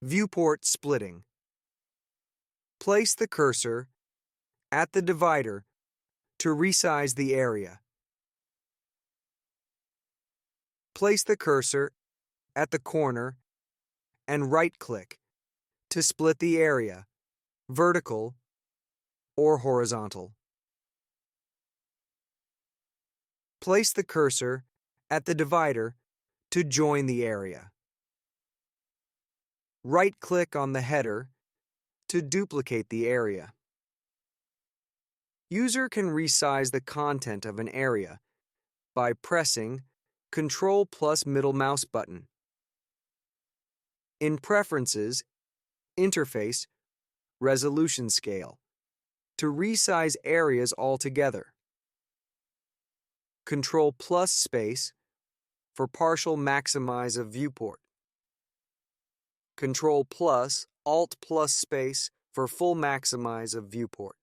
Viewport Splitting. Place the cursor at the divider to resize the area. Place the cursor at the corner and right-click to split the area, vertical or horizontal. Place the cursor at the divider to join the area. Right-click on the header to duplicate the area. User can resize the content of an area by pressing Ctrl plus middle mouse button. In Preferences, Interface, Resolution Scale, to resize areas altogether. Ctrl plus space for partial maximize of viewport. Ctrl plus Alt plus space for full maximize of viewport.